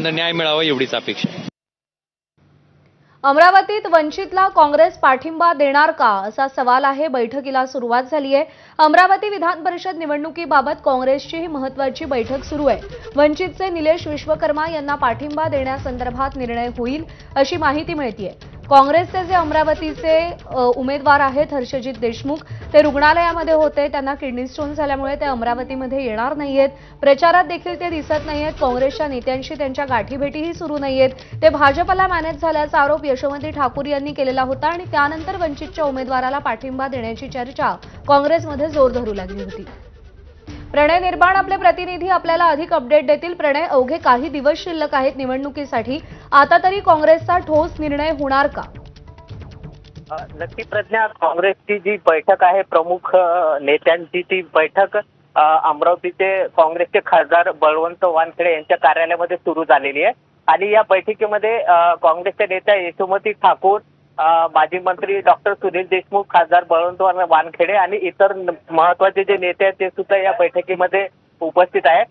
न्याय मिळावा एवढीच अपेक्षा आहे. अमरावतीत वंचितला काँग्रेस पाठिंबा देणार का असा सवाल आहे. बैठकीला सुरुवात झाली आहे. अमरावती विधान परिषद निवडणुकीबाबत काँग्रेसची ही महत्त्वाची बैठक सुरू आहे. वंचितचे निलेश विश्वकर्मा यांना पाठिंबा देण्यासंदर्भात निर्णय होईल अशी माहिती मिळतेय. काँग्रेसचे जे अमरावतीचे उमेदवार आहेत हर्षजित देशमुख ते रुग्णालयामध्ये होते. त्यांना किडनी स्टोन झाल्यामुळे ते अमरावतीमध्ये येणार नाहीयेत. प्रचारात देखील ते दिसत नाहीयेत. काँग्रेसच्या नेत्यांशी त्यांच्या गाठीभेटीही सुरू नाहीयेत. ते भाजपला मॅनेज झाल्याचा आरोप यशोमती ठाकूर यांनी केलेला होता आणि त्यानंतर वंचितच्या उमेदवाराला पाठिंबा देण्याची चर्चा काँग्रेसमध्ये जोर धरू लागली होती. प्रणय निर्माण आपले प्रतिनिधी आपल्याला अधिक अपडेट देतील. प्रणय, अवघे काही दिवस शिल्लक आहेत निवडणुकीसाठी. आता तरी काँग्रेसचा ठोस निर्णय होणार का? नक्की प्रज्ञा, काँग्रेसची जी बैठक आहे प्रमुख नेत्यांची ती बैठक अमरावतीचे काँग्रेसचे खासदार बळवंत वानखेडे यांच्या कार्यालयामध्ये सुरू झालेली आहे. आणि या बैठकीमध्ये काँग्रेसच्या नेत्या यशोमती ठाकूर, माजी मंत्री डॉक्टर सुनील देशमुख, खासदार बळवंत वानखेडे आणि इतर महत्वाचे जे नेते आहेत ते सुद्धा या बैठकीमध्ये उपस्थित आहे.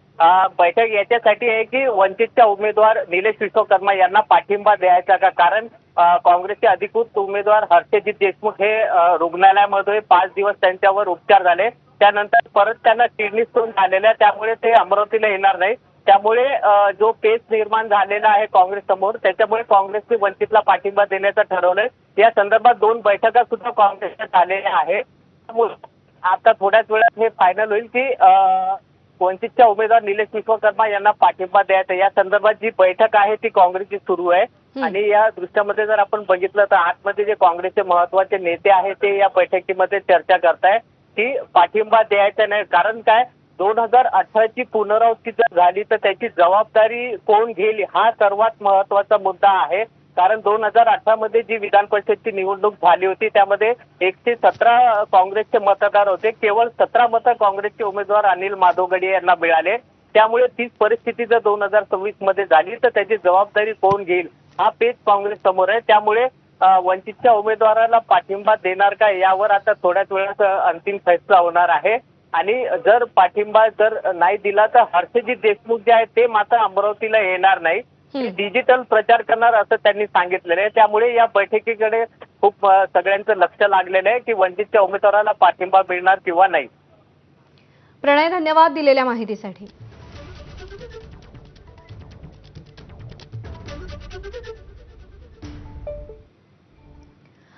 बैठक याच्यासाठी आहे की वंचितच्या उमेदवार निलेश विश्वकर्मा यांना पाठिंबा द्यायचा का, कारण काँग्रेसचे अधिकृत उमेदवार हर्षजित देशमुख हे रुग्णालयामध्ये 5 दिवस त्यांच्यावर उपचार झाले. त्यानंतर परत त्यांना किडनी स्टोन झालेला, त्यामुळे ते अमरावतीला येणार नाही. त्यामुळे जो पेच निर्माण झालेला आहे काँग्रेस समोर, त्याच्यामुळे काँग्रेसने वंचितला पाठिंबा देण्याचं ठरवलंय. या संदर्भात 2 बैठका सुद्धा काँग्रेसच्या झालेल्या आहेत. त्यामुळे आता थोड्याच वेळात हे फायनल होईल की वंचितच्या उमेदवार निलेश विश्वकर्मा यांना पाठिंबा द्यायचा. या संदर्भात जी बैठक आहे ती काँग्रेसची सुरू आहे. आणि या दृश्यामध्ये जर आपण बघितलं तर आतमध्ये जे काँग्रेसचे महत्वाचे नेते आहेत ते या बैठकीमध्ये चर्चा करताय की पाठिंबा द्यायचा नाही. कारण काय, 2018ची पुनरावृत्ती जर झाली तर त्याची जबाबदारी कोण घेईल हा सर्वात महत्वाचा मुद्दा आहे. कारण 2018 मध्ये जी विधान परिषदची निवडणूक झाली होती त्यामध्ये 117 काँग्रेसचे मतदार होते. केवळ 17 मतं काँग्रेसचे उमेदवार अनिल माधवगडे यांना मिळाले. त्यामुळे तीच परिस्थिती जर 2026 मध्ये झाली तर त्याची जबाबदारी कोण घेईल हा पेच काँग्रेस समोर आहे. त्यामुळे वंचितच्या उमेदवाराला पाठिंबा देणार का यावर आता थोड्याच वेळात अंतिम फैसला होणार आहे. आणि जर पाठिंबा जर नाही दिला तर हर्षजित देशमुख जे आहेत ते मात्र अमरावतीला येणार नाही. डिजिटल प्रचार करणार असं त्यांनी सांगितलेलं आहे. त्यामुळे या बैठकीकडे खूप सगळ्यांचं लक्ष लागलेलं आहे की वंचितच्या उमेदवाराला पाठिंबा मिळणार किंवा नाही. प्रणय, धन्यवाद दिलेल्या माहितीसाठी.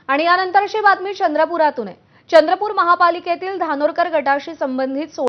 आणि यानंतरची बातमी चंद्रपुरातून आहे. चंद्रपूर महापालिकेतील धानोरकर गटाशी संबंधित